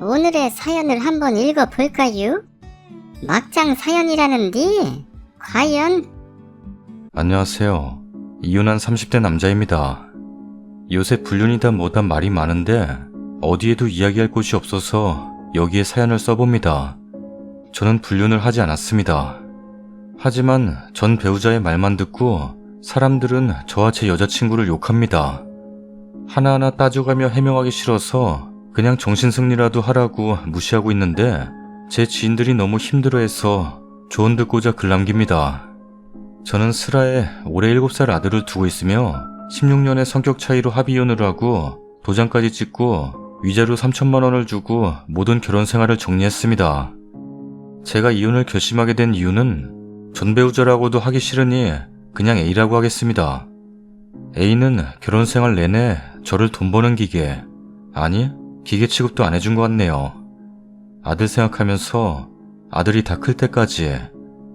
오늘의 사연을 한번 읽어볼까요? 막장 사연이라는디? 과연? 안녕하세요. 이혼한 30대 남자입니다. 요새 불륜이다 뭐다 말이 많은데 어디에도 이야기할 곳이 없어서 여기에 사연을 써봅니다. 저는 불륜을 하지 않았습니다. 하지만 전 배우자의 말만 듣고 사람들은 저와 제 여자친구를 욕합니다. 하나하나 따져가며 해명하기 싫어서 그냥 정신승리라도 하라고 무시하고 있는데 제 지인들이 너무 힘들어해서 조언 듣고자 글 남깁니다. 저는 슬하에 올해 7살 아들을 두고 있으며 16년의 성격 차이로 합의이혼을 하고 도장까지 찍고 위자료 3천만 원을 주고 모든 결혼 생활을 정리했습니다. 제가 이혼을 결심하게 된 이유는 전 배우자라고도 하기 싫으니 그냥 A라고 하겠습니다. A는 결혼 생활 내내 저를 돈 버는 기계, 아니 기계 취급도 안 해준 것 같네요. 아들 생각하면서 아들이 다 클 때까지,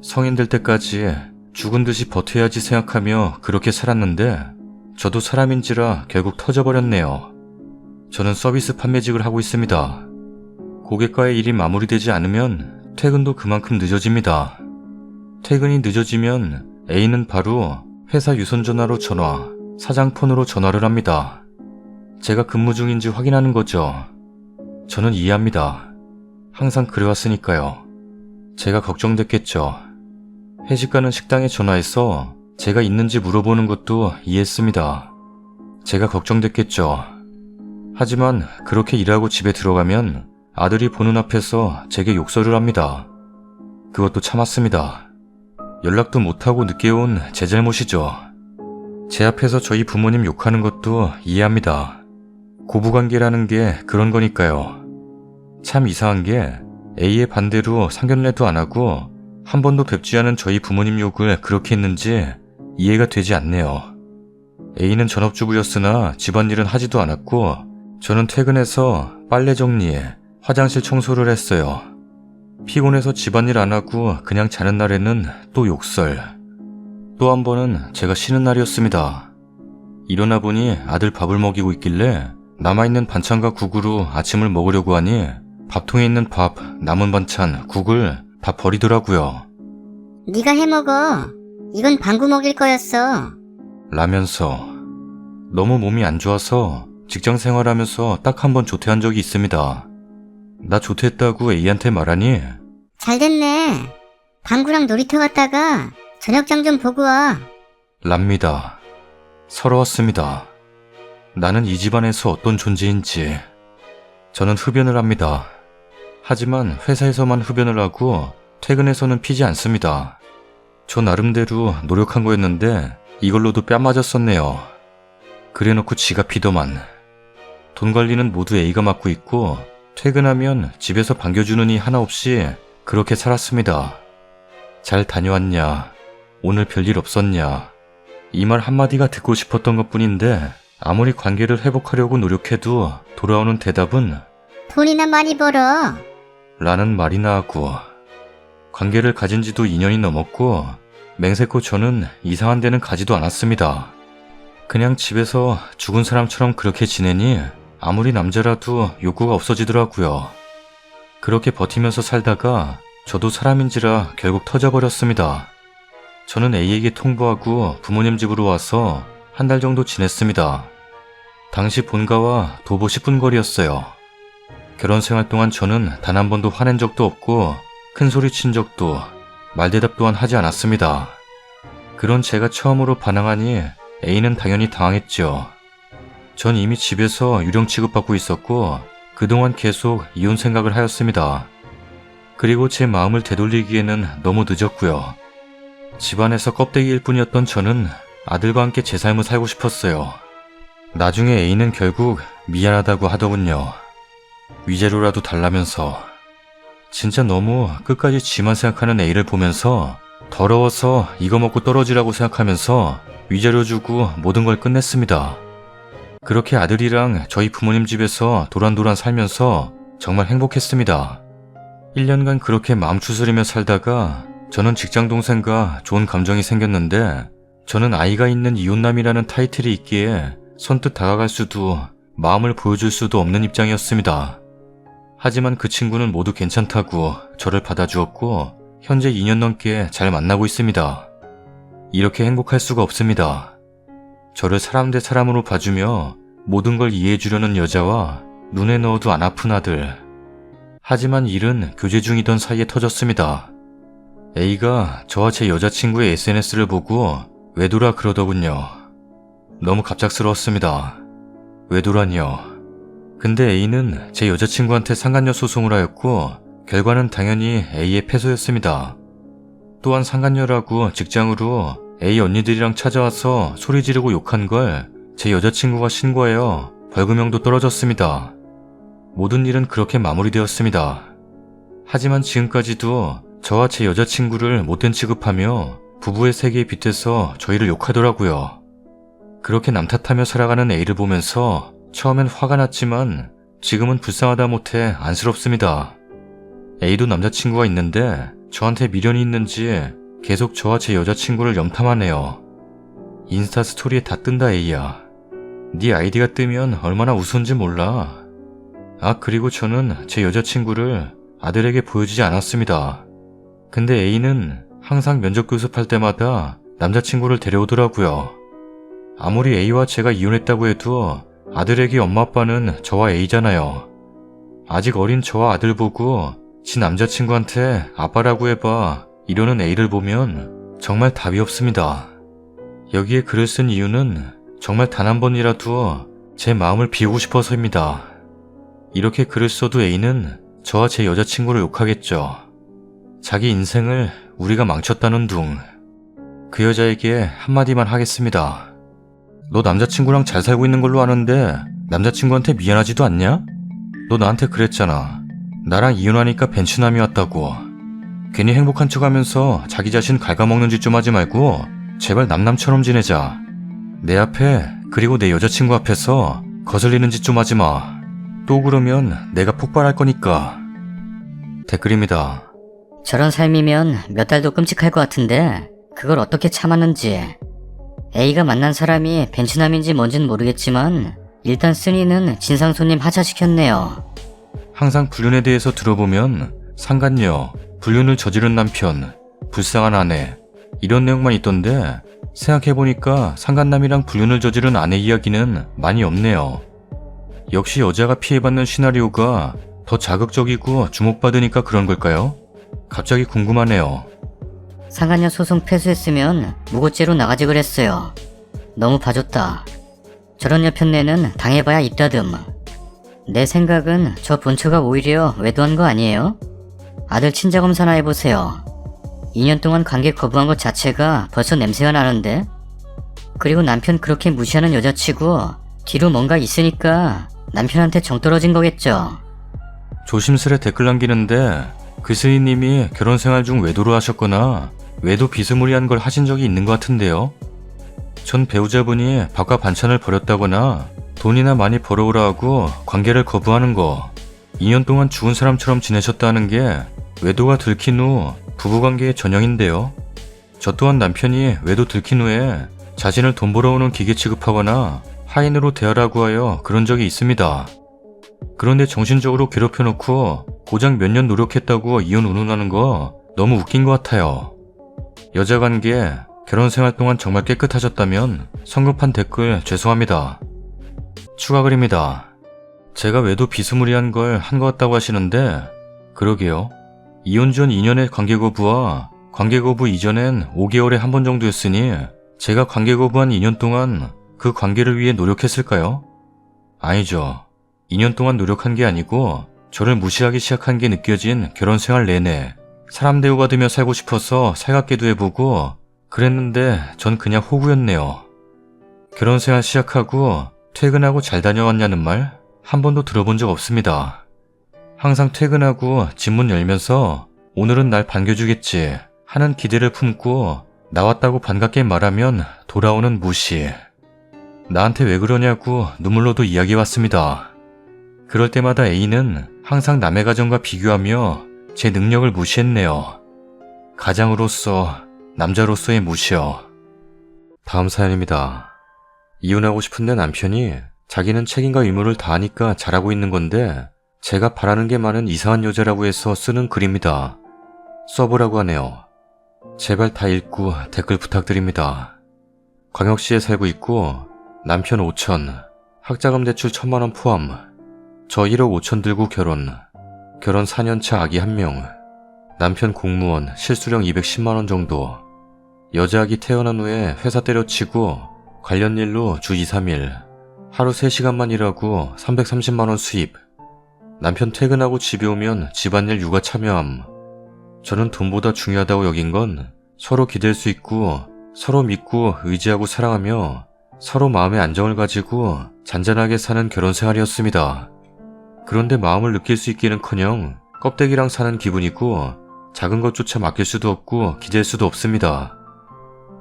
성인 될 때까지 죽은 듯이 버텨야지 생각하며 그렇게 살았는데 저도 사람인지라 결국 터져버렸네요. 저는 서비스 판매직을 하고 있습니다. 고객과의 일이 마무리되지 않으면 퇴근도 그만큼 늦어집니다. 퇴근이 늦어지면 A는 바로 회사 유선전화로 전화, 사장 폰으로 전화를 합니다. 제가 근무 중인지 확인하는 거죠. 저는 이해합니다. 항상 그래왔으니까요. 제가 걱정됐겠죠. 회식 가는 식당에 전화해서 제가 있는지 물어보는 것도 이해했습니다. 제가 걱정됐겠죠. 하지만 그렇게 일하고 집에 들어가면 아들이 보는 앞에서 제게 욕설을 합니다. 그것도 참았습니다. 연락도 못하고 늦게 온 제 잘못이죠. 제 앞에서 저희 부모님 욕하는 것도 이해합니다. 고부관계라는 게 그런 거니까요. 참 이상한 게 A의 반대로 상견례도 안 하고 한 번도 뵙지 않은 저희 부모님 욕을 그렇게 했는지 이해가 되지 않네요. A는 전업주부였으나 집안일은 하지도 않았고 저는 퇴근해서 빨래 정리에 화장실 청소를 했어요. 피곤해서 집안일 안 하고 그냥 자는 날에는 또 욕설. 또 한 번은 제가 쉬는 날이었습니다. 일어나 보니 아들 밥을 먹이고 있길래 남아있는 반찬과 국으로 아침을 먹으려고 하니 밥통에 있는 밥, 남은 반찬, 국을 다 버리더라고요. 네가 해먹어. 이건 방구 먹일 거였어. 라면서 너무 몸이 안 좋아서 직장 생활하면서 딱 한 번 조퇴한 적이 있습니다. 나 조퇴했다고 A한테 말하니 잘됐네. 방구랑 놀이터 갔다가 저녁장 좀 보고 와. 랍니다. 서러웠습니다. 나는 이 집안에서 어떤 존재인지. 저는 흡연을 합니다. 하지만 회사에서만 흡연을 하고 퇴근해서는 피지 않습니다. 저 나름대로 노력한 거였는데 이걸로도 뺨 맞았었네요. 그래놓고 지가 피더만. 돈 관리는 모두 A가 맡고 있고 퇴근하면 집에서 반겨주는 이 하나 없이 그렇게 살았습니다. 잘 다녀왔냐? 오늘 별일 없었냐? 이 말 한마디가 듣고 싶었던 것뿐인데 아무리 관계를 회복하려고 노력해도 돌아오는 대답은 돈이나 많이 벌어. 라는 말이나 하고 관계를 가진 지도 2년이 넘었고 맹세코 저는 이상한 데는 가지도 않았습니다. 그냥 집에서 죽은 사람처럼 그렇게 지내니 아무리 남자라도 욕구가 없어지더라고요. 그렇게 버티면서 살다가 저도 사람인지라 결국 터져버렸습니다. 저는 A에게 통보하고 부모님 집으로 와서 한 달 정도 지냈습니다. 당시 본가와 도보 10분 거리였어요. 결혼 생활 동안 저는 단 한 번도 화낸 적도 없고 큰 소리 친 적도 말대답 또한 하지 않았습니다. 그런 제가 처음으로 반항하니 A는 당연히 당황했죠. 전 이미 집에서 유령 취급받고 있었고 그동안 계속 이혼 생각을 하였습니다. 그리고 제 마음을 되돌리기에는 너무 늦었고요. 집안에서 껍데기일 뿐이었던 저는 아들과 함께 제 삶을 살고 싶었어요. 나중에 A는 결국 미안하다고 하더군요. 위자료라도 달라면서. 진짜 너무 끝까지 지만 생각하는 A를 보면서 더러워서 이거 먹고 떨어지라고 생각하면서 위자료 주고 모든 걸 끝냈습니다. 그렇게 아들이랑 저희 부모님 집에서 도란도란 살면서 정말 행복했습니다. 1년간 그렇게 마음 추스리며 살다가 저는 직장 동생과 좋은 감정이 생겼는데 저는 아이가 있는 이혼남이라는 타이틀이 있기에 선뜻 다가갈 수도 마음을 보여줄 수도 없는 입장이었습니다. 하지만 그 친구는 모두 괜찮다고 저를 받아주었고 현재 2년 넘게 잘 만나고 있습니다. 이렇게 행복할 수가 없습니다. 저를 사람 대 사람으로 봐주며 모든 걸 이해해주려는 여자와 눈에 넣어도 안 아픈 아들. 하지만 일은 교제 중이던 사이에 터졌습니다. A가 저와 제 여자친구의 SNS를 보고 외도라 그러더군요. 너무 갑작스러웠습니다. 외도라니요. 근데 A는 제 여자친구한테 상간녀 소송을 하였고 결과는 당연히 A의 패소였습니다. 또한 상간녀라고 직장으로 A 언니들이랑 찾아와서 소리 지르고 욕한 걸 제 여자친구가 신고하여 벌금형도 떨어졌습니다. 모든 일은 그렇게 마무리되었습니다. 하지만 지금까지도 저와 제 여자친구를 못된 취급하며 부부의 세계에 빗대서 저희를 욕하더라고요. 그렇게 남 탓하며 살아가는 A를 보면서 처음엔 화가 났지만 지금은 불쌍하다 못해 안쓰럽습니다. A도 남자친구가 있는데 저한테 미련이 있는지 계속 저와 제 여자친구를 염탐하네요. 인스타 스토리에 다 뜬다 A야. 네 아이디가 뜨면 얼마나 우스운지 몰라. 아, 그리고 저는 제 여자친구를 아들에게 보여주지 않았습니다. 근데 A는 항상 면접 교습할 때마다 남자친구를 데려오더라고요. 아무리 A와 제가 이혼했다고 해도 아들에게 엄마 아빠는 저와 A잖아요. 아직 어린 저와 아들 보고 지 남자친구한테 아빠라고 해봐 이러는 A를 보면 정말 답이 없습니다. 여기에 글을 쓴 이유는 정말 단 한 번이라도 제 마음을 비우고 싶어서입니다. 이렇게 글을 써도 A는 저와 제 여자친구를 욕하겠죠. 자기 인생을 우리가 망쳤다는 둥. 그 여자에게 한마디만 하겠습니다. 너 남자친구랑 잘 살고 있는 걸로 아는데 남자친구한테 미안하지도 않냐? 너 나한테 그랬잖아. 나랑 이혼하니까 벤츠남이 왔다고. 괜히 행복한 척하면서 자기 자신 갉아먹는 짓 좀 하지 말고 제발 남남처럼 지내자. 내 앞에 그리고 내 여자친구 앞에서 거슬리는 짓 좀 하지 마. 또 그러면 내가 폭발할 거니까. 댓글입니다. 저런 삶이면 몇 달도 끔찍할 것 같은데 그걸 어떻게 참았는지. A가 만난 사람이 벤츠남인지 뭔진 모르겠지만 일단 쓴이는 진상 손님 하차시켰네요. 항상 불륜에 대해서 들어보면 상간녀, 불륜을 저지른 남편, 불쌍한 아내 이런 내용만 있던데 생각해보니까 상간남이랑 불륜을 저지른 아내 이야기는 많이 없네요. 역시 여자가 피해받는 시나리오가 더 자극적이고 주목받으니까 그런 걸까요? 갑자기 궁금하네요. 상간녀 소송 패소했으면 무고죄로 나가지 그랬어요. 너무 봐줬다. 저런 여편네는 당해봐야 입다듬. 내 생각은 저 본처가 오히려 외도한 거 아니에요? 아들 친자검사나 해보세요. 2년 동안 관계 거부한 것 자체가 벌써 냄새가 나는데? 그리고 남편 그렇게 무시하는 여자치고 뒤로 뭔가 있으니까 남편한테 정 떨어진 거겠죠. 조심스레 댓글 남기는데 글쓴이님이 결혼생활 중 외도를 하셨거나 외도 비스무리한 걸 하신 적이 있는 것 같은데요. 전 배우자분이 밥과 반찬을 버렸다거나 돈이나 많이 벌어오라 하고 관계를 거부하는 거, 2년 동안 죽은 사람처럼 지내셨다는 게 외도가 들킨 후 부부관계의 전형인데요. 저 또한 남편이 외도 들킨 후에 자신을 돈 벌어오는 기계 취급하거나 하인으로 대하라고 하여 그런 적이 있습니다. 그런데 정신적으로 괴롭혀놓고 고작 몇 년 노력했다고 이혼 운운하는 거 너무 웃긴 것 같아요. 여자관계, 결혼생활 동안 정말 깨끗하셨다면 성급한 댓글 죄송합니다. 추가 글입니다. 제가 외도 비스무리한 걸 한 것 같다고 하시는데 그러게요. 이혼 전 2년의 관계 거부와 관계 거부 이전엔 5개월에 한 번 정도였으니 제가 관계 거부한 2년 동안 그 관계를 위해 노력했을까요? 아니죠. 2년 동안 노력한 게 아니고 저를 무시하기 시작한 게 느껴진 결혼생활 내내 사람 대우받으며 살고 싶어서 살갑게도 해보고 그랬는데 전 그냥 호구였네요. 결혼생활 시작하고 퇴근하고 잘 다녀왔냐는 말 한 번도 들어본 적 없습니다. 항상 퇴근하고 집문 열면서 오늘은 날 반겨주겠지 하는 기대를 품고 나왔다고 반갑게 말하면 돌아오는 무시. 나한테 왜 그러냐고 눈물로도 이야기해왔습니다. 그럴 때마다 A는 항상 남의 가정과 비교하며 제 능력을 무시했네요. 가장으로서, 남자로서의 무시요. 다음 사연입니다. 이혼하고 싶은데 남편이 자기는 책임과 의무를 다하니까 잘하고 있는 건데 제가 바라는 게 많은 이상한 여자라고 해서 쓰는 글입니다. 써보라고 하네요. 제발 다 읽고 댓글 부탁드립니다. 광역시에 살고 있고 남편 5천, 학자금 대출 1,000만원 포함, 저 1억 5천 들고 결혼 4년차 아기 1명, 남편 공무원 실수령 210만원 정도, 여자 아기 태어난 후에 회사 때려치고 관련 일로 주 2, 3일 하루 3시간만 일하고 330만원 수입, 남편 퇴근하고 집에 오면 집안일 육아 참여함. 저는 돈보다 중요하다고 여긴 건 서로 기댈 수 있고 서로 믿고 의지하고 사랑하며 서로 마음의 안정을 가지고 잔잔하게 사는 결혼 생활이었습니다. 그런데 마음을 느낄 수 있기는커녕 껍데기랑 사는 기분이고 작은 것조차 맡길 수도 없고 기댈 수도 없습니다.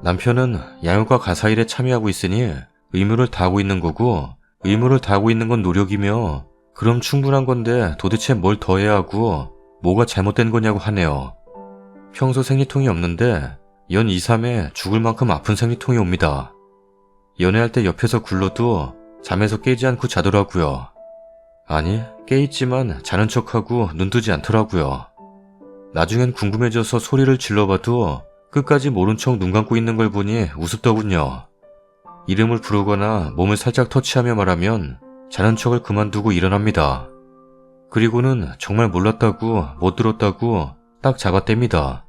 남편은 양육과 가사일에 참여하고 있으니 의무를 다하고 있는 거고 의무를 다하고 있는 건 노력이며 그럼 충분한 건데 도대체 뭘 더 해야 하고 뭐가 잘못된 거냐고 하네요. 평소 생리통이 없는데 연 2, 3회 죽을 만큼 아픈 생리통이 옵니다. 연애할 때 옆에서 굴러도 잠에서 깨지 않고 자더라고요. 아니, 깨있지만 자는 척하고 눈 뜨지 않더라고요. 나중엔 궁금해져서 소리를 질러봐도 끝까지 모른 척 눈 감고 있는 걸 보니 우습더군요. 이름을 부르거나 몸을 살짝 터치하며 말하면 자는 척을 그만두고 일어납니다. 그리고는 정말 몰랐다고 못 들었다고 딱 잡아댑니다.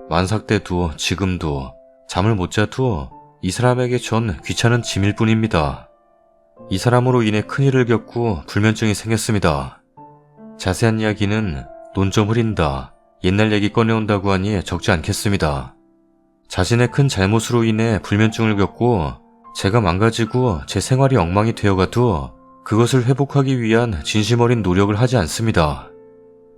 만삭 때도 지금도 잠을 못 자도 이 사람에게 전 귀찮은 짐일 뿐입니다. 이 사람으로 인해 큰일을 겪고 불면증이 생겼습니다. 자세한 이야기는 논 좀 흐린다, 옛날 얘기 꺼내온다고 하니 적지 않겠습니다. 자신의 큰 잘못으로 인해 불면증을 겪고 제가 망가지고 제 생활이 엉망이 되어가도 그것을 회복하기 위한 진심 어린 노력을 하지 않습니다.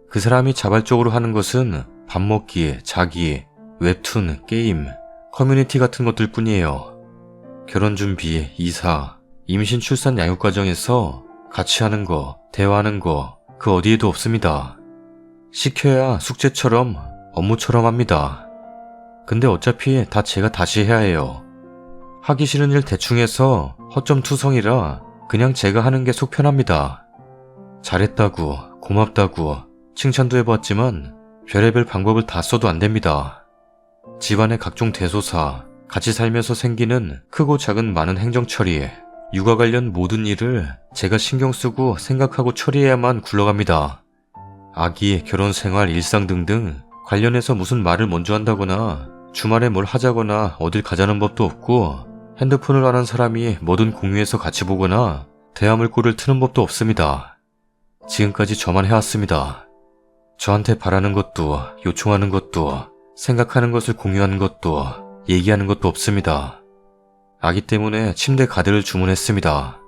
그 사람이 자발적으로 하는 것은 밥 먹기, 자기, 웹툰, 게임, 커뮤니티 같은 것들 뿐이에요. 결혼 준비, 이사, 임신, 출산, 양육 과정에서 같이 하는 거, 대화하는 거, 그 어디에도 없습니다. 시켜야 숙제처럼, 업무처럼 합니다. 근데 어차피 다 제가 다시 해야 해요. 하기 싫은 일 대충 해서 허점 투성이라 그냥 제가 하는 게 속 편합니다. 잘했다고, 고맙다고 칭찬도 해봤지만 별의별 방법을 다 써도 안 됩니다. 집안의 각종 대소사, 같이 살면서 생기는 크고 작은 많은 행정처리, 육아 관련 모든 일을 제가 신경 쓰고 생각하고 처리해야만 굴러갑니다. 아기, 결혼생활, 일상 등등 관련해서 무슨 말을 먼저 한다거나 주말에 뭘 하자거나 어딜 가자는 법도 없고 핸드폰을 아는 사람이 뭐든 공유해서 같이 보거나 대화물고를 트는 법도 없습니다. 지금까지 저만 해왔습니다. 저한테 바라는 것도 요청하는 것도 생각하는 것을 공유하는 것도 얘기하는 것도 없습니다. 아기 때문에 침대 가드를 주문했습니다.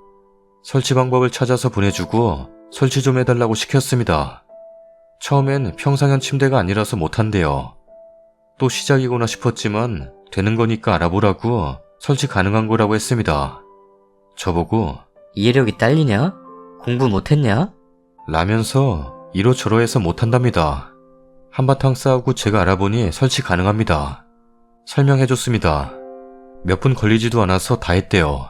설치 방법을 찾아서 보내주고 설치 좀 해달라고 시켰습니다. 처음엔 평상현 침대가 아니라서 못한대요. 또 시작이구나 싶었지만 되는 거니까 알아보라고 설치 가능한 거라고 했습니다. 저보고 이해력이 딸리냐? 공부 못했냐? 라면서 이러저러해서 못한답니다. 한바탕 싸우고 제가 알아보니 설치 가능합니다. 설명해줬습니다. 몇 분 걸리지도 않아서 다 했대요.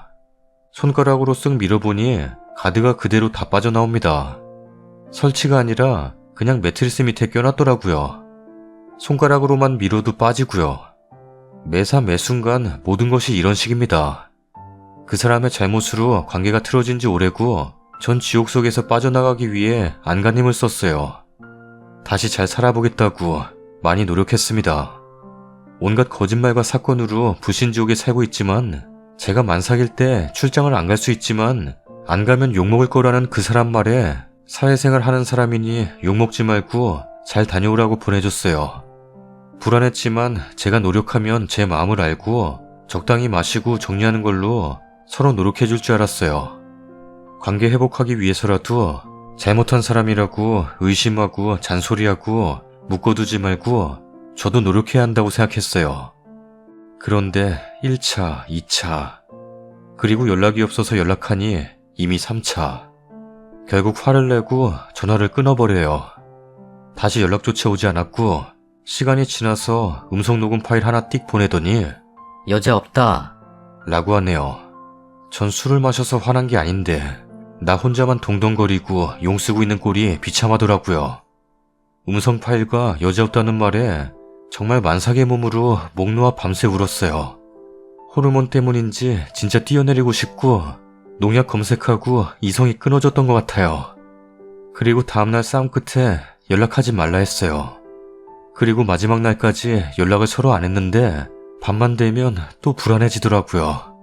손가락으로 쓱 밀어보니 가드가 그대로 다 빠져나옵니다. 설치가 아니라 그냥 매트리스 밑에 껴놨더라고요. 손가락으로만 밀어도 빠지고요. 매사 매순간 모든 것이 이런 식입니다. 그 사람의 잘못으로 관계가 틀어진 지 오래고 전 지옥 속에서 빠져나가기 위해 안간힘을 썼어요. 다시 잘 살아보겠다고 많이 노력했습니다. 온갖 거짓말과 사건으로 불신지옥에 살고 있지만 제가 만삭일 때 출장을 안 갈 수 있지만 안 가면 욕먹을 거라는 그 사람 말에 사회생활 하는 사람이니 욕먹지 말고 잘 다녀오라고 보내줬어요. 불안했지만 제가 노력하면 제 마음을 알고 적당히 마시고 정리하는 걸로 서로 노력해줄 줄 알았어요. 관계 회복하기 위해서라도 잘못한 사람이라고 의심하고 잔소리하고 묶어두지 말고 저도 노력해야 한다고 생각했어요. 그런데 1차, 2차, 그리고 연락이 없어서 연락하니 이미 3차. 결국 화를 내고 전화를 끊어버려요. 다시 연락조차 오지 않았고 시간이 지나서 음성녹음 파일 하나 띡 보내더니 여자 없다. 라고 하네요. 전 술을 마셔서 화난 게 아닌데 나 혼자만 동동거리고 용쓰고 있는 꼴이 비참하더라고요. 음성 파일과 여자 없다는 말에 정말 만삭의 몸으로 목 놓아 밤새 울었어요. 호르몬 때문인지 진짜 뛰어내리고 싶고 농약 검색하고 이성이 끊어졌던 것 같아요. 그리고 다음날 싸움 끝에 연락하지 말라 했어요. 그리고 마지막 날까지 연락을 서로 안 했는데 밤만 되면 또 불안해지더라고요.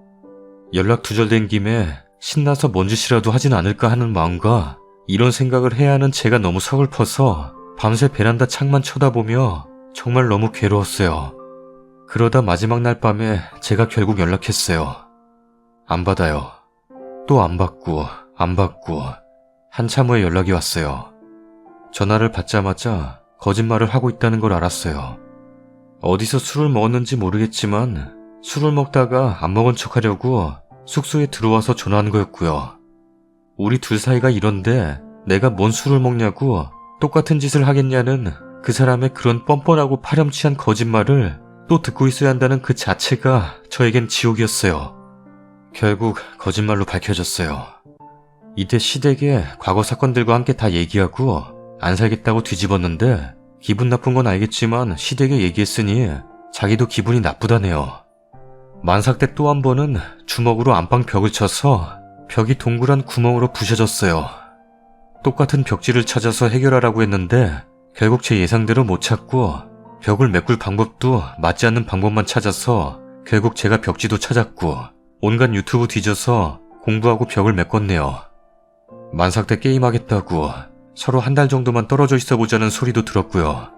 연락 두절된 김에 신나서 뭔 짓이라도 하진 않을까 하는 마음과 이런 생각을 해야 하는 제가 너무 서글퍼서 밤새 베란다 창만 쳐다보며 정말 너무 괴로웠어요. 그러다 마지막 날 밤에 제가 결국 연락했어요. 안 받아요. 또 안 받고 한참 후에 연락이 왔어요. 전화를 받자마자 거짓말을 하고 있다는 걸 알았어요. 어디서 술을 먹었는지 모르겠지만 술을 먹다가 안 먹은 척 하려고 숙소에 들어와서 전화한 거였고요. 우리 둘 사이가 이런데 내가 뭔 술을 먹냐고 똑같은 짓을 하겠냐는 그 사람의 그런 뻔뻔하고 파렴치한 거짓말을 또 듣고 있어야 한다는 그 자체가 저에겐 지옥이었어요. 결국 거짓말로 밝혀졌어요. 이때 시댁에 과거 사건들과 함께 다 얘기하고 안 살겠다고 뒤집었는데 기분 나쁜 건 알겠지만 시댁에 얘기했으니 자기도 기분이 나쁘다네요. 만삭 때 또 한 번은 주먹으로 안방 벽을 쳐서 벽이 동그란 구멍으로 부셔졌어요. 똑같은 벽지를 찾아서 해결하라고 했는데 결국 제 예상대로 못 찾고 벽을 메꿀 방법도 맞지 않는 방법만 찾아서 결국 제가 벽지도 찾았고 온갖 유튜브 뒤져서 공부하고 벽을 메꿨네요. 만삭 때 게임하겠다고 서로 한 달 정도만 떨어져 있어 보자는 소리도 들었고요.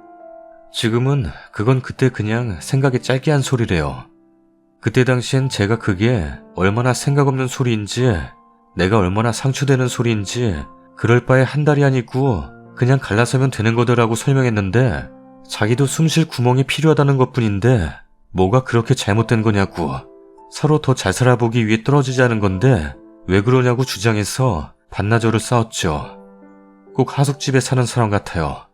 지금은 그건 그때 그냥 생각이 짧게 한 소리래요. 그때 당시엔 제가 그게 얼마나 생각 없는 소리인지 내가 얼마나 상처되는 소리인지 그럴 바에 한 달이 아니고 그냥 갈라서면 되는 거더라고 설명했는데 자기도 숨쉴 구멍이 필요하다는 것뿐인데 뭐가 그렇게 잘못된 거냐고 서로 더 잘 살아보기 위해 떨어지자는 건데 왜 그러냐고 주장해서 반나절을 싸웠죠. 꼭 하숙집에 사는 사람 같아요.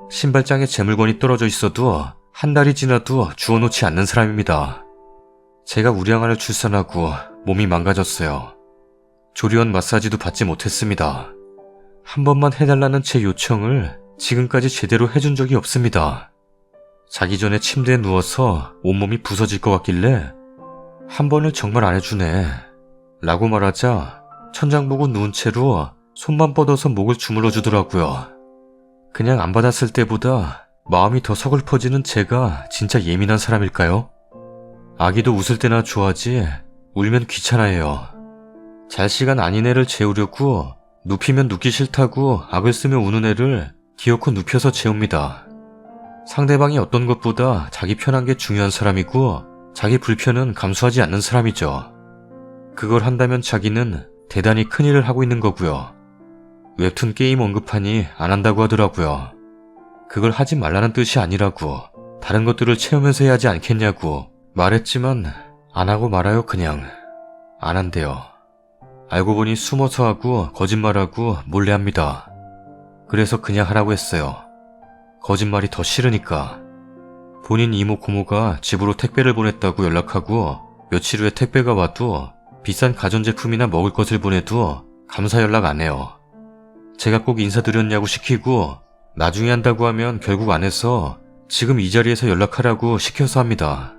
신발장에 제 물건이 떨어져 있어도 한 달이 지나도 주워놓지 않는 사람입니다. 제가 우량아를 출산하고 몸이 망가졌어요. 조리원 마사지도 받지 못했습니다. 한 번만 해달라는 제 요청을 지금까지 제대로 해준 적이 없습니다. 자기 전에 침대에 누워서 온몸이 부서질 것 같길래 한 번을 정말 안 해주네 라고 말하자 천장 보고 누운 채로 손만 뻗어서 목을 주물러 주더라고요. 그냥 안 받았을 때보다 마음이 더 서글퍼지는 제가 진짜 예민한 사람일까요? 아기도 웃을 때나 좋아하지 울면 귀찮아해요. 잘 시간 아닌 애를 재우려고 눕히면 눕기 싫다고 악을 쓰며 우는 애를 기어코 눕혀서 재웁니다. 상대방이 어떤 것보다 자기 편한 게 중요한 사람이고 자기 불편은 감수하지 않는 사람이죠. 그걸 한다면 자기는 대단히 큰일을 하고 있는 거고요. 웹툰 게임 언급하니 안 한다고 하더라고요. 그걸 하지 말라는 뜻이 아니라고 다른 것들을 채우면서 해야 하지 않겠냐고 말했지만 안 하고 말아요. 그냥 안 한대요. 알고 보니 숨어서 하고 거짓말하고 몰래 합니다. 그래서 그냥 하라고 했어요. 거짓말이 더 싫으니까. 본인 이모 고모가 집으로 택배를 보냈다고 연락하고 며칠 후에 택배가 와도 비싼 가전제품이나 먹을 것을 보내도 감사 연락 안 해요. 제가 꼭 인사드렸냐고 시키고 나중에 한다고 하면 결국 안 해서 지금 이 자리에서 연락하라고 시켜서 합니다.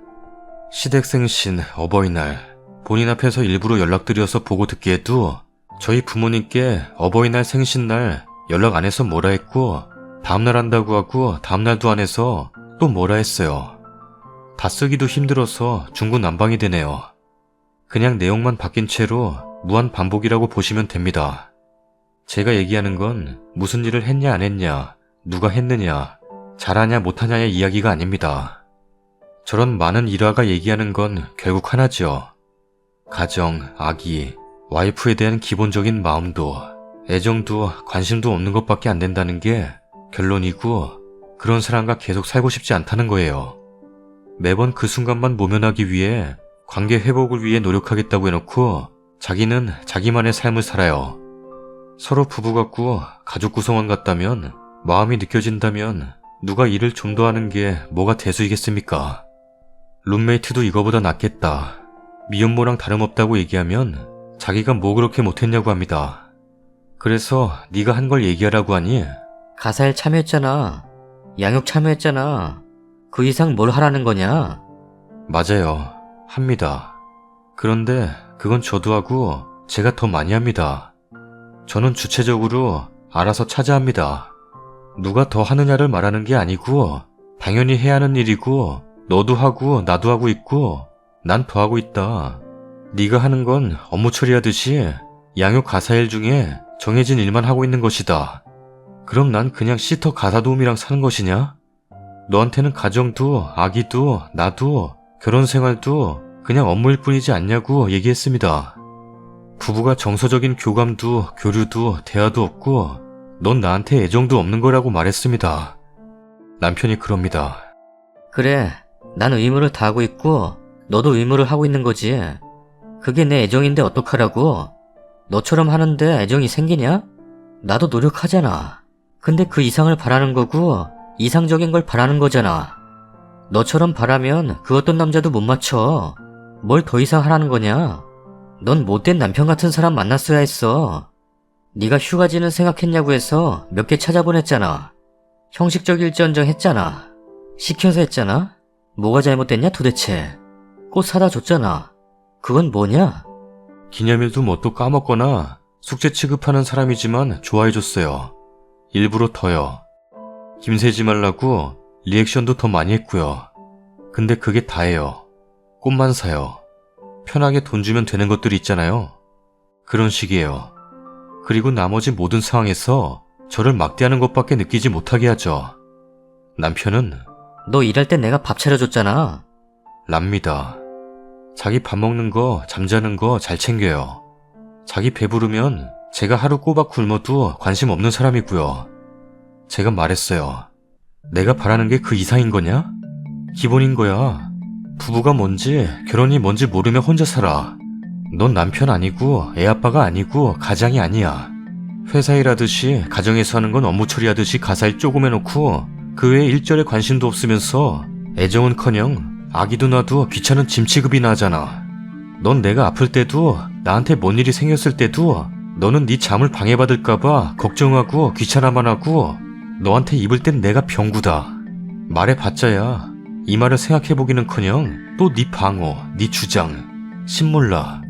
시댁 생신, 어버이날, 본인 앞에서 일부러 연락드려서 보고 듣기에도 저희 부모님께 어버이날 생신날 연락 안 해서 뭐라 했고 다음날 한다고 하고 다음날도 안 해서 또 뭐라 했어요. 다 쓰기도 힘들어서 중구난방이 되네요. 그냥 내용만 바뀐 채로 무한 반복이라고 보시면 됩니다. 제가 얘기하는 건 무슨 일을 했냐 안 했냐, 누가 했느냐, 잘하냐 못하냐의 이야기가 아닙니다. 저런 많은 일화가 얘기하는 건 결국 하나죠. 가정, 아기, 와이프에 대한 기본적인 마음도, 애정도, 관심도 없는 것밖에 안 된다는 게 결론이고 그런 사람과 계속 살고 싶지 않다는 거예요. 매번 그 순간만 모면하기 위해 관계 회복을 위해 노력하겠다고 해놓고 자기는 자기만의 삶을 살아요. 서로 부부 같고 가족 구성원 같다면 마음이 느껴진다면 누가 일을 좀 더 하는 게 뭐가 대수이겠습니까? 룸메이트도 이거보다 낫겠다. 미혼모랑 다름없다고 얘기하면 자기가 뭐 그렇게 못했냐고 합니다. 그래서 네가 한 걸 얘기하라고 하니? 가사일 참여했잖아. 양육 참여했잖아. 그 이상 뭘 하라는 거냐? 맞아요. 합니다. 그런데 그건 저도 하고 제가 더 많이 합니다. 저는 주체적으로 알아서 차지합니다. 누가 더 하느냐를 말하는 게 아니고 당연히 해야 하는 일이고 너도 하고 나도 하고 있고 난 더 하고 있다. 네가 하는 건 업무 처리하듯이 양육 가사일 중에 정해진 일만 하고 있는 것이다. 그럼 난 그냥 시터 가사도우미랑 사는 것이냐? 너한테는 가정도 아기도 나도 결혼 생활도 그냥 업무일 뿐이지 않냐고 얘기했습니다. 부부가 정서적인 교감도 교류도 대화도 없고 넌 나한테 애정도 없는 거라고 말했습니다. 남편이 그럽니다. 그래, 난 의무를 다하고 있고 너도 의무를 하고 있는 거지. 그게 내 애정인데 어떡하라고? 너처럼 하는데 애정이 생기냐? 나도 노력하잖아. 근데 그 이상을 바라는 거고 이상적인 걸 바라는 거잖아. 너처럼 바라면 그 어떤 남자도 못 맞춰. 뭘 더 이상 하라는 거냐? 넌 못된 남편 같은 사람 만났어야 했어. 네가 휴가지는 생각했냐고 해서 몇 개 찾아보냈잖아. 형식적일지언정 했잖아. 시켜서 했잖아. 뭐가 잘못됐냐 도대체. 꽃 사다 줬잖아. 그건 뭐냐? 기념일도 뭐 또 까먹거나 숙제 취급하는 사람이지만 좋아해줬어요. 일부러 더요. 김새지 말라고 리액션도 더 많이 했고요. 근데 그게 다예요. 꽃만 사요. 편하게 돈 주면 되는 것들이 있잖아요. 그런 식이에요. 그리고 나머지 모든 상황에서 저를 막대하는 것밖에 느끼지 못하게 하죠. 남편은 너 일할 땐 내가 밥 차려줬잖아. 랍니다. 자기 밥 먹는 거, 잠자는 거 잘 챙겨요. 자기 배부르면 제가 하루 꼬박 굶어도 관심 없는 사람이고요. 제가 말했어요. 내가 바라는 게 그 이상인 거냐? 기본인 거야. 부부가 뭔지, 결혼이 뭔지 모르면 혼자 살아. 넌 남편 아니고 애 아빠가 아니고 가장이 아니야. 회사 일하듯이 가정에서 하는 건 업무 처리하듯이 가사일 조금 해놓고 그 외에 일절에 관심도 없으면서 애정은커녕 아기도 나도 귀찮은 짐 취급이나 하잖아. 넌 내가 아플 때도 나한테 뭔 일이 생겼을 때도 너는 네 잠을 방해받을까봐 걱정하고 귀찮아만 하고 너한테 입을 땐 내가 병구다. 말해봤자야 이 말을 생각해보기는커녕 또 네 방어, 네 주장, 신몰라.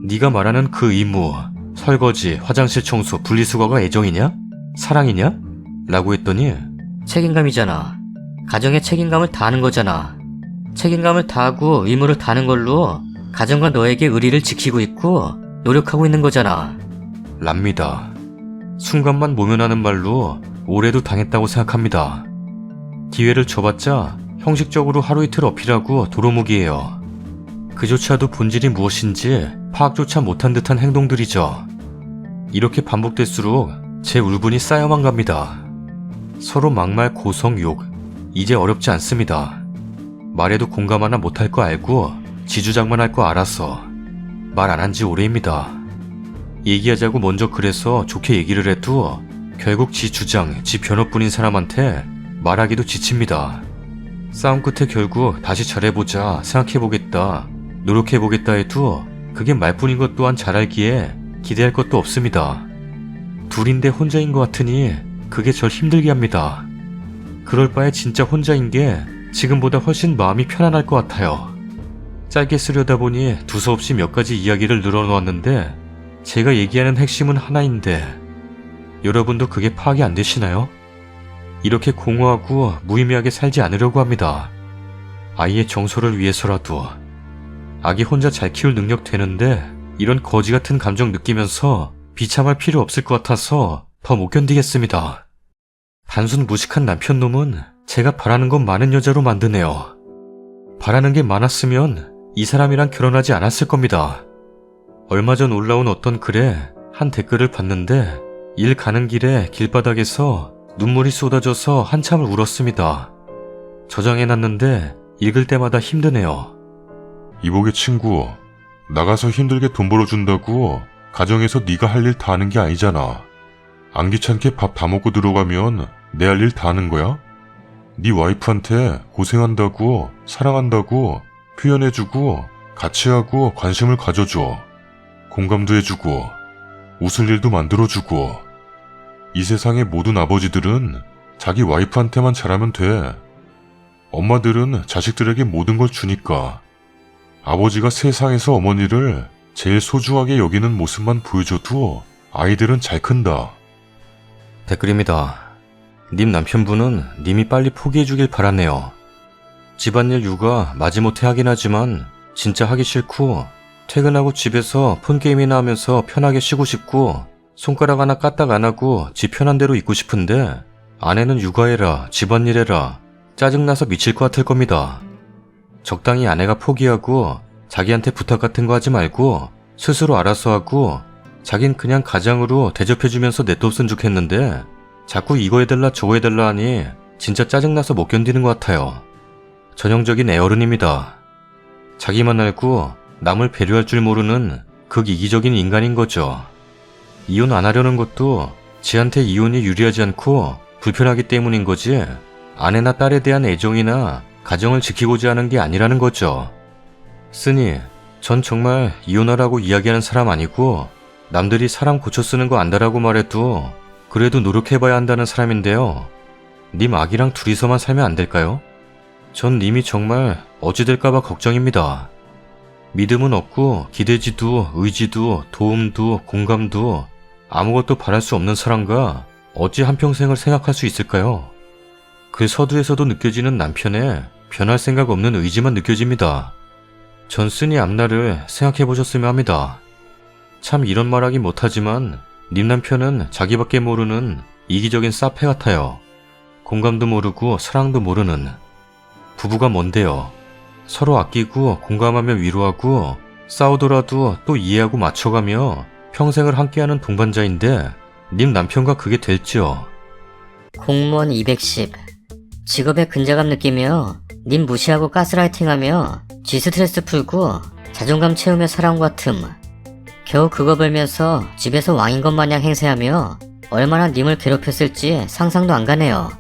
네가 말하는 그 의무, 설거지, 화장실 청소, 분리수거가 애정이냐? 사랑이냐? 라고 했더니 책임감이잖아. 가정에 책임감을 다하는 거잖아. 책임감을 다하고 의무를 다하는 걸로 가정과 너에게 의리를 지키고 있고 노력하고 있는 거잖아. 랍니다. 순간만 모면하는 말로 오래도 당했다고 생각합니다. 기회를 줘봤자 형식적으로 하루 이틀 어필하고 도루묵이에요. 그조차도 본질이 무엇인지 파악조차 못한 듯한 행동들이죠. 이렇게 반복될수록 제 울분이 쌓여만 갑니다. 서로 막말 고성 욕, 이제 어렵지 않습니다. 말해도 공감 하나 못할 거 알고 지주장만 할 거 알아서 말 안 한 지 오래입니다. 얘기하자고 먼저 그래서 좋게 얘기를 해도 결국 지 주장, 지 변호뿐인 사람한테 말하기도 지칩니다. 싸움 끝에 결국 다시 잘해보자, 생각해보겠다, 노력해보겠다 해도 그게 말뿐인 것 또한 잘 알기에 기대할 것도 없습니다. 둘인데 혼자인 것 같으니 그게 절 힘들게 합니다. 그럴 바에 진짜 혼자인 게 지금보다 훨씬 마음이 편안할 것 같아요. 짧게 쓰려다 보니 두서없이 몇 가지 이야기를 늘어놓았는데 제가 얘기하는 핵심은 하나인데 여러분도 그게 파악이 안 되시나요? 이렇게 공허하고 무의미하게 살지 않으려고 합니다. 아이의 정서를 위해서라도. 아기 혼자 잘 키울 능력 되는데 이런 거지 같은 감정 느끼면서 비참할 필요 없을 것 같아서 더 못 견디겠습니다. 단순 무식한 남편놈은 제가 바라는 건 많은 여자로 만드네요. 바라는 게 많았으면 이 사람이랑 결혼하지 않았을 겁니다. 얼마 전 올라온 어떤 글에 한 댓글을 봤는데 일 가는 길에 길바닥에서 눈물이 쏟아져서 한참을 울었습니다. 저장해놨는데 읽을 때마다 힘드네요. 이보게 친구, 나가서 힘들게 돈 벌어준다고 가정에서 네가 할 일 다 하는 게 아니잖아. 안 귀찮게 밥 다 먹고 들어가면 내 할 일 다 하는 거야? 네 와이프한테 고생한다고, 사랑한다고 표현해주고 같이 하고 관심을 가져줘. 공감도 해주고 웃을 일도 만들어주고. 이 세상의 모든 아버지들은 자기 와이프한테만 잘하면 돼. 엄마들은 자식들에게 모든 걸 주니까. 아버지가 세상에서 어머니를 제일 소중하게 여기는 모습만 보여줘도 아이들은 잘 큰다. 댓글입니다. 님 남편분은 님이 빨리 포기해주길 바라네요. 집안일 육아 마지못해 하긴 하지만 진짜 하기 싫고 퇴근하고 집에서 폰게임이나 하면서 편하게 쉬고 싶고 손가락 하나 까딱 안 하고 지 편한 대로 있고 싶은데 아내는 육아해라 집안일 해라 짜증나서 미칠 것 같을 겁니다. 적당히 아내가 포기하고 자기한테 부탁 같은 거 하지 말고 스스로 알아서 하고 자긴 그냥 가장으로 대접해주면서 냅뒀으면 좋겠는데 자꾸 이거 해달라 저거 해달라 하니 진짜 짜증나서 못 견디는 것 같아요. 전형적인 애어른입니다. 자기만 알고 남을 배려할 줄 모르는 극이기적인 인간인 거죠. 이혼 안 하려는 것도 지한테 이혼이 유리하지 않고 불편하기 때문인 거지 아내나 딸에 대한 애정이나 가정을 지키고자 하는 게 아니라는 거죠. 쓰니 전 정말 이혼하라고 이야기하는 사람 아니고 남들이 사람 고쳐 쓰는 거 안다라고 말해도 그래도 노력해봐야 한다는 사람인데요. 님 아기랑 둘이서만 살면 안 될까요? 전 님이 정말 어찌 될까봐 걱정입니다. 믿음은 없고 기대지도 의지도 도움도 공감도 아무것도 바랄 수 없는 사람과 어찌 한평생을 생각할 수 있을까요? 그 서두에서도 느껴지는 남편의 변할 생각 없는 의지만 느껴집니다. 전 쓰니 앞날을 생각해보셨으면 합니다. 참 이런 말하긴 못하지만 님 남편은 자기밖에 모르는 이기적인 사페 같아요. 공감도 모르고 사랑도 모르는. 부부가 뭔데요? 서로 아끼고 공감하며 위로하고 싸우더라도 또 이해하고 맞춰가며 평생을 함께하는 동반자인데 님 남편과 그게 될지요? 공무원 210. 직업에 근자감 느끼며 님 무시하고 가스라이팅하며 지 스트레스 풀고 자존감 채우며 살아온 것 같음. 겨우 그거 벌면서 집에서 왕인 것 마냥 행세하며 얼마나 님을 괴롭혔을지 상상도 안 가네요.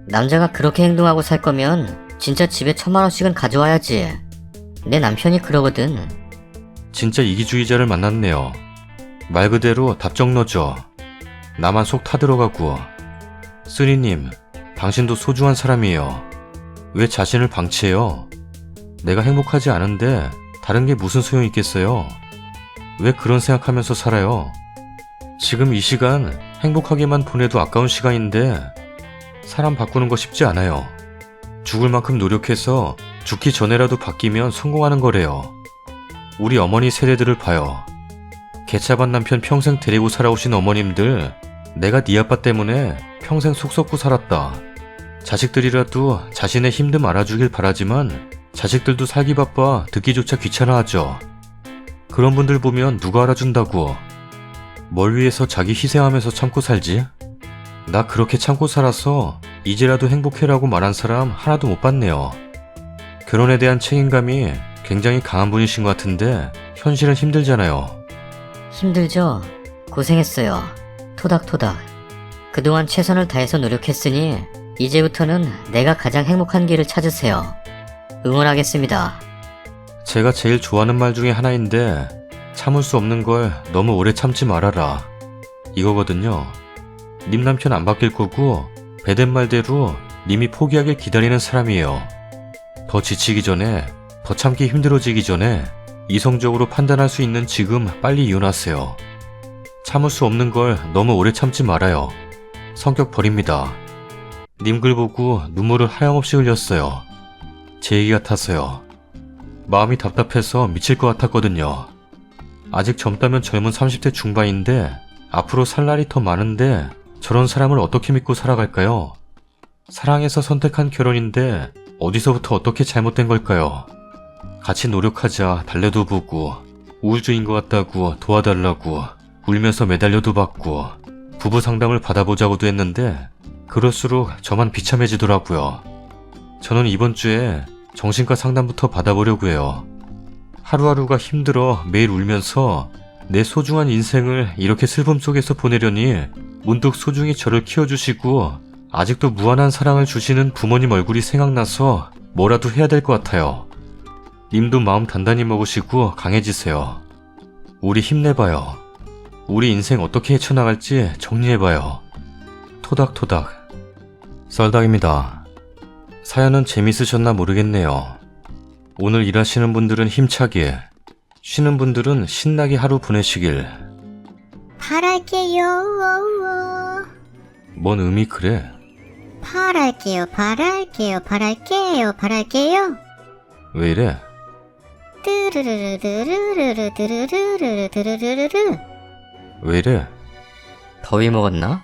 남자가 그렇게 행동하고 살 거면 진짜 집에 1000만원씩은 가져와야지. 내 남편이 그러거든. 진짜 이기주의자를 만났네요. 말 그대로 답정너죠. 나만 속 타들어가고. 쓰리님, 당신도 소중한 사람이에요. 왜 자신을 방치해요? 내가 행복하지 않은데 다른 게 무슨 소용이 있겠어요? 왜 그런 생각하면서 살아요? 지금 이 시간 행복하게만 보내도 아까운 시간인데 사람 바꾸는 거 쉽지 않아요. 죽을 만큼 노력해서 죽기 전에라도 바뀌면 성공하는 거래요. 우리 어머니 세대들을 봐요. 개차반 남편 평생 데리고 살아오신 어머님들, 내가 네 아빠 때문에 평생 속 썩고 살았다. 자식들이라도 자신의 힘듦 알아주길 바라지만 자식들도 살기 바빠 듣기조차 귀찮아하죠. 그런 분들 보면 누가 알아준다고. 뭘 위해서 자기 희생하면서 참고 살지? 나 그렇게 참고 살아서 이제라도 행복해라고 말한 사람 하나도 못 봤네요. 결혼에 대한 책임감이 굉장히 강한 분이신 것 같은데 현실은 힘들잖아요. 힘들죠? 고생했어요. 토닥토닥. 그동안 최선을 다해서 노력했으니 이제부터는 내가 가장 행복한 길을 찾으세요. 응원하겠습니다. 제가 제일 좋아하는 말 중에 하나인데 참을 수 없는 걸 너무 오래 참지 말아라. 이거거든요. 님 남편 안 바뀔 거고 배댄 말대로 님이 포기하길 기다리는 사람이에요. 더 지치기 전에, 더 참기 힘들어지기 전에 이성적으로 판단할 수 있는 지금 빨리 이혼하세요. 참을 수 없는 걸 너무 오래 참지 말아요. 성격 버립니다. 님 글 보고 눈물을 하염없이 흘렸어요. 제 얘기 같아서요. 마음이 답답해서 미칠 것 같았거든요. 아직 젊다면 젊은 30대 중반인데 앞으로 살 날이 더 많은데 저런 사람을 어떻게 믿고 살아갈까요? 사랑해서 선택한 결혼인데 어디서부터 어떻게 잘못된 걸까요? 같이 노력하자 달래도 보고 우울주의인 것 같다고 도와달라고 울면서 매달려도 받고 부부 상담을 받아보자고도 했는데 그럴수록 저만 비참해지더라고요. 저는 이번 주에 정신과 상담부터 받아보려고 해요. 하루하루가 힘들어 매일 울면서 내 소중한 인생을 이렇게 슬픔 속에서 보내려니 문득 소중히 저를 키워주시고 아직도 무한한 사랑을 주시는 부모님 얼굴이 생각나서 뭐라도 해야 될 것 같아요. 님도 마음 단단히 먹으시고 강해지세요. 우리 힘내봐요. 우리 인생 어떻게 헤쳐나갈지 정리해봐요. 토닥토닥. 썰닥입니다. 사연은 재밌으셨나 모르겠네요. 오늘 일하시는 분들은 힘차게, 쉬는 분들은 신나게 하루 보내시길. 바랄게요. 뭔 의미 그래? 바랄게요. 왜 이래? 뜨르르르르르르르르르르르르르르. 왜 이래? 더위 먹었나?